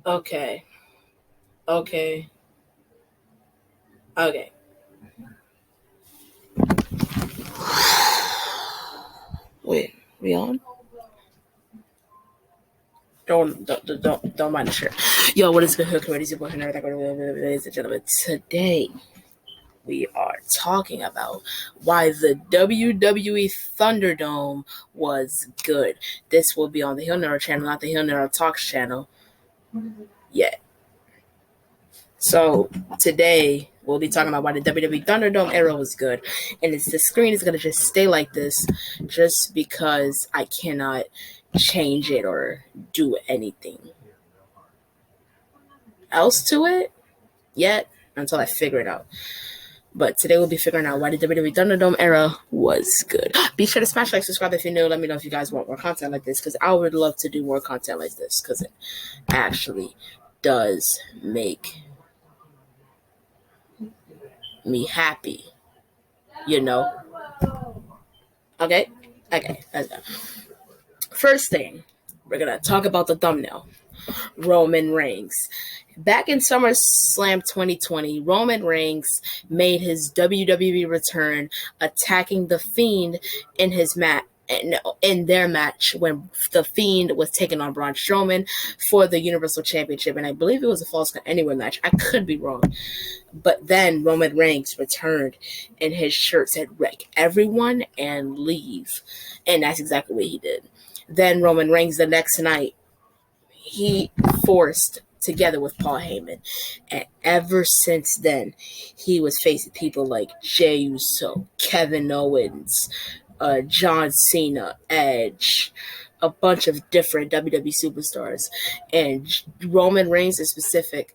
Okay. Okay. Okay. Wait, we on? Don't mind the shirt. Yo, what is good, hood community? Your boy, ladies and gentlemen. Today we are talking about why the WWE Thunderdome was good. This will be on the Hill Nero channel, not the Hill Nero Talks channel yet. So today we'll be talking about why the WWE Thunderdome era was good, and the screen is gonna just stay like this, just because I cannot change it or do anything else to it yet until I figure it out. But today we'll be figuring out why the WWE Thunderdome era was good. Be sure to smash like, subscribe if you're new. Let me know if you guys want more content like this, because I would love to do more content like this, because it actually does make me happy, you know? Okay? Okay. First thing, we're going to talk about the thumbnail. Roman Reigns. Back in SummerSlam 2020, Roman Reigns made his WWE return, attacking The Fiend in his match. In their match, when The Fiend was taking on Braun Strowman for the Universal Championship, and I believe it was a Falls Count Anywhere match. I could be wrong, but then Roman Reigns returned, and his shirt said "Wreck everyone and leave," and that's exactly what he did. Then Roman Reigns the next night, he forced together with Paul Heyman. And ever since then, he was facing people like Jey Uso, Kevin Owens, John Cena, Edge, a bunch of different WWE superstars. And Roman Reigns is specific,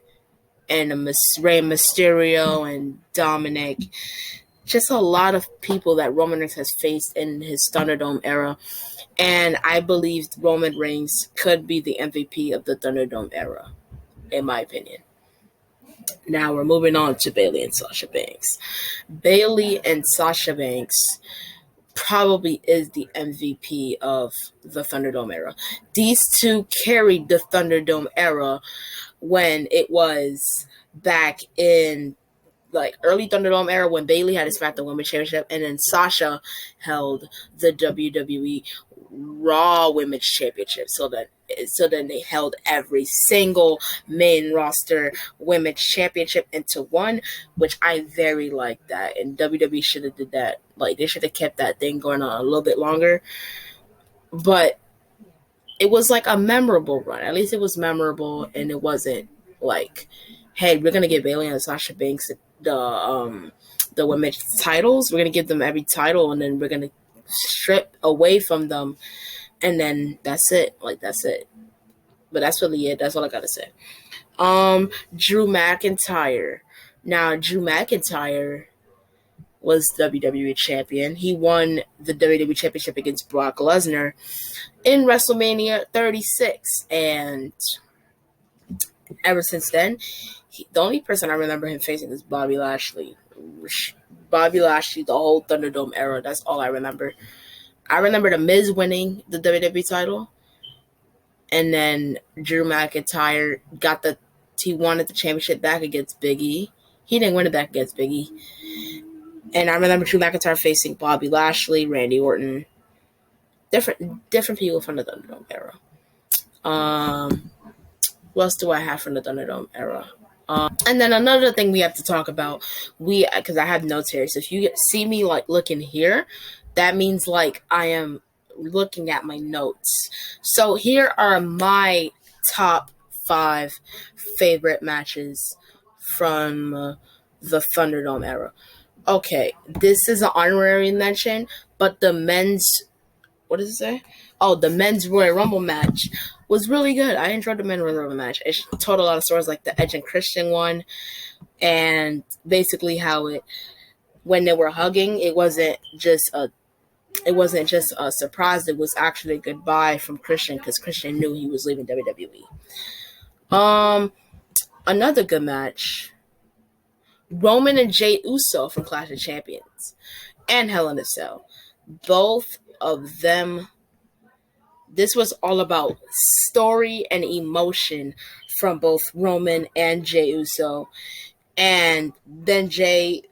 and Rey Mysterio and Dominic. Just a lot of people that Roman Reigns has faced in his Thunderdome era. And I believe Roman Reigns could be the MVP of the Thunderdome era, in my opinion. Now we're moving on to Bayley and Sasha Banks. Bayley and Sasha Banks probably is the MVP of the Thunderdome era. These two carried the Thunderdome era when it was back in like early Thunderdome era, when Bayley had a SmackDown Women's Championship, and then Sasha held the WWE Raw Women's Championship. So then they held every single main roster women's championship into one, which I very like that. And WWE should have did that. Like, they should have kept that thing going on a little bit longer. But it was like a memorable run. At least it was memorable, and it wasn't like, hey, we're gonna give Bayley and Sasha Banks the women's titles. We're gonna give them every title, and then we're gonna strip away from them, and then that's it. Like, that's it. But that's really it. That's all I gotta say. Drew McIntyre. Now, Drew McIntyre was WWE champion. He won the WWE championship against Brock Lesnar in WrestleMania 36, and ever since then, the only person I remember him facing is Bobby Lashley. Bobby Lashley, the whole Thunderdome era. That's all I remember. I remember The Miz winning the WWE title, and then Drew McIntyre he wanted the championship back against Big E. He didn't win it back against Big E. And I remember Drew McIntyre facing Bobby Lashley, Randy Orton, different people from the Thunderdome era. What else do I have from the Thunderdome era? And then another thing we have to talk about, because I have notes here. So if you see me like looking here, that means like I am looking at my notes. So here are my top 5 favorite matches from the Thunderdome era. Okay, this is an honorary mention, but the men's, what does it say? Oh, the men's Royal Rumble match was really good. I enjoyed the men's Royal Rumble match. It told a lot of stories, like the Edge and Christian one, and basically how when they were hugging, it wasn't just a surprise. It was actually a goodbye from Christian, because Christian knew he was leaving WWE. Another good match, Roman and Jey Uso from Clash of Champions and Hell in a Cell. Both of them This was all about story and emotion from both Roman and Jey Uso. And then Jey,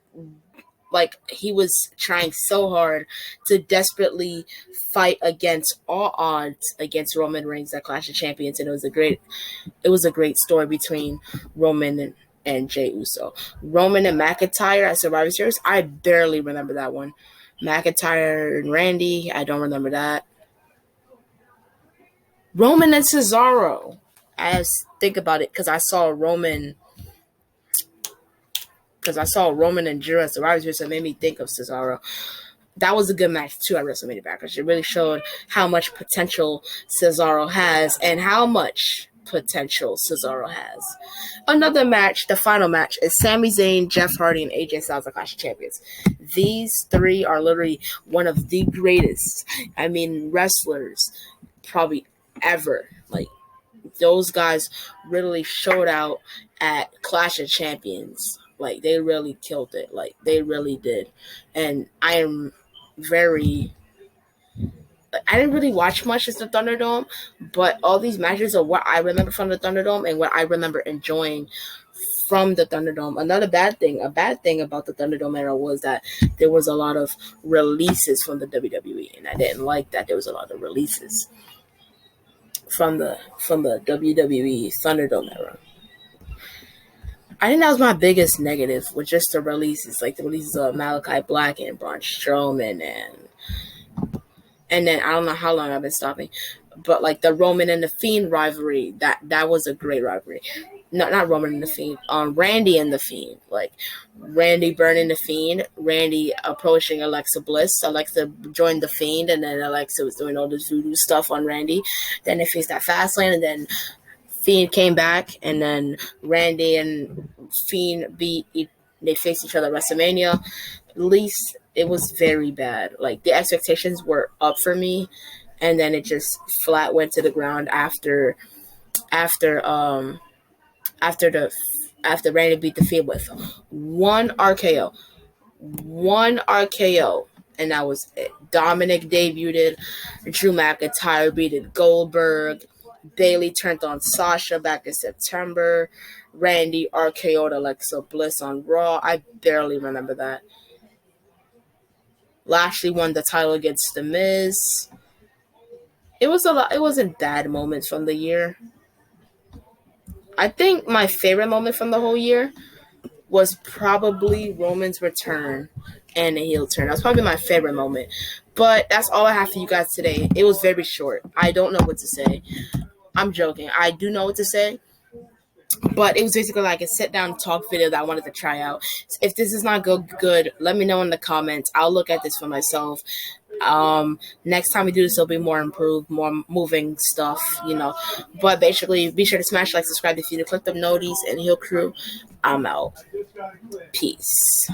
like, he was trying so hard to desperately fight against all odds against Roman Reigns at Clash of Champions, and it was a great story between Roman and Jey Uso. Roman and McIntyre at Survivor Series, I barely remember that one. McIntyre and Randy, I don't remember that. Roman and Cesaro. I think about it because I saw Roman and Drew at Survivor Series, so it made me think of Cesaro. That was a good match too at WrestleMania Backlash. It really showed how much potential Cesaro has and how much potential Cesaro has. Another match, the final match, is Sami Zayn, Jeff Hardy, and AJ Styles at Clash of Champions. These three are literally one of the greatest, wrestlers probably ever. Like, those guys really showed out at Clash of Champions. Like, they really killed it. Like, they really did. And I didn't really watch much as the Thunderdome, but all these matches are what I remember from the Thunderdome and what I remember enjoying from the Thunderdome. A bad thing about the Thunderdome era was that there was a lot of releases from the WWE, and I didn't like that there was a lot of releases from the WWE Thunderdome era. I think that was my biggest negative, with just the releases, like the releases of Malachi Black and Braun Strowman, and then I don't know how long I've been stopping, but like the Roman and the Fiend rivalry, that was a great rivalry. Not Roman and the Fiend, Randy and the Fiend, like Randy burning the Fiend, Randy approaching Alexa Bliss, Alexa joined the Fiend, and then Alexa was doing all this voodoo stuff on Randy. Then they faced that Fastlane, and then Fiend came back, and then Randy and Fiend they faced each other at WrestleMania. At least it was very bad. Like, the expectations were up for me, and then it just flat went to the ground after Randy beat the Fiend with one RKO, and that was it. Dominic debuted, Drew McIntyre beat Goldberg, Bayley turned on Sasha back in September, Randy RKO'd Alexa Bliss on Raw. I barely remember that. Lashley won the title against The Miz. It wasn't bad moments from the year. I think my favorite moment from the whole year was probably Roman's return and a heel turn. That's probably my favorite moment. But that's all I have for you guys today. It was very short. I don't know what to say. I'm joking. I do know what to say. But it was basically like a sit-down talk video that I wanted to try out. If this is not good, let me know in the comments. I'll look at this for myself. Next time we do this, it'll be more improved, more moving stuff, But basically, be sure to smash like, subscribe if you click the noties, and Heel Crew, I'm out. Peace.